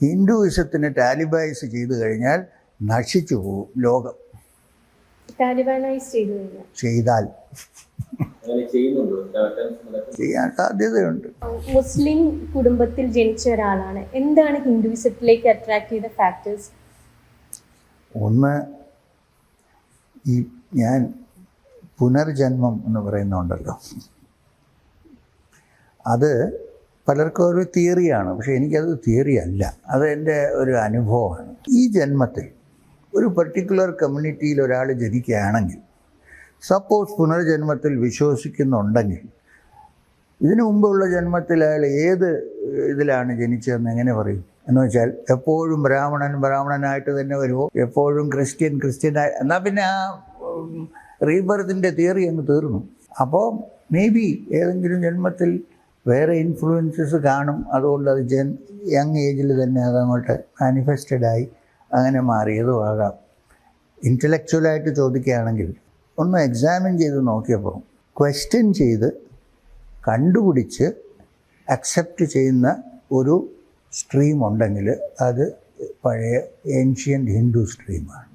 ഹിന്ദുയിസത്തിന് ടാലിബൈസ് ചെയ്തു കഴിഞ്ഞാൽ നശിച്ചു പോകും ലോകം. താലിബാനൈസ് ചെയ്താൽ ചെയ്യാൻ സാധ്യതയുണ്ട്. മുസ്ലിം കുടുംബത്തിൽ ജനിച്ച ഒരാളാണ്, എന്താണ് ഹിന്ദുയിസത്തിലേക്ക് അട്രാക്ട് ചെയ്ത ഫാക്ടേഴ്സ്? ഒന്ന്, ഈ ഞാൻ പുനർജന്മം എന്ന് പറയുന്നുണ്ടല്ലോ, അത് പലർക്കും ഒരു തിയറിയാണ്. പക്ഷേ എനിക്കത് തിയറി അല്ല, അത് എൻ്റെ ഒരു അനുഭവമാണ്. ഈ ജന്മത്തിൽ ഒരു പർട്ടിക്കുലർ കമ്മ്യൂണിറ്റിയിൽ ഒരാൾ ജനിക്കുകയാണെങ്കിൽ, സപ്പോസ് പുനർജന്മത്തിൽ വിശ്വസിക്കുന്നുണ്ടെങ്കിൽ, ഇതിനു മുമ്പുള്ള ജന്മത്തിൽ അയാൾ ഏത് ഇതിലാണ് ജനിച്ചതെന്ന് എങ്ങനെ പറയും? എന്ന് വെച്ചാൽ എപ്പോഴും ബ്രാഹ്മണനായിട്ട് തന്നെ വരുമോ, എപ്പോഴും ക്രിസ്ത്യനായി, എന്നാൽ പിന്നെ ആ റീബർത്തിൻ്റെ തിയറി അങ്ങ് തീർന്നു. അപ്പോൾ മേ ബി ഏതെങ്കിലും ജന്മത്തിൽ വേറെ ഇൻഫ്ലുവൻസസ് കാണും. അതുകൊണ്ട് അത് യങ് ഏജിൽ തന്നെ അതങ്ങോട്ട് മാനിഫെസ്റ്റഡായി അങ്ങനെ മാറിയതും ആകാം. ഇൻ്റലക്ച്വലായിട്ട് ചോദിക്കുകയാണെങ്കിൽ ഒന്ന് എക്സാമിൻ ചെയ്ത് നോക്കിയപ്പോൾ ക്വസ്റ്റ്യൻ ചെയ്ത് കണ്ടുപിടിച്ച് അക്സെപ്റ്റ് ചെയ്യുന്ന ഒരു സ്ട്രീം ഉണ്ടെങ്കിൽ അത് പഴയ ഏൻഷ്യൻ്റ് ഹിന്ദു സ്ട്രീമാണ്.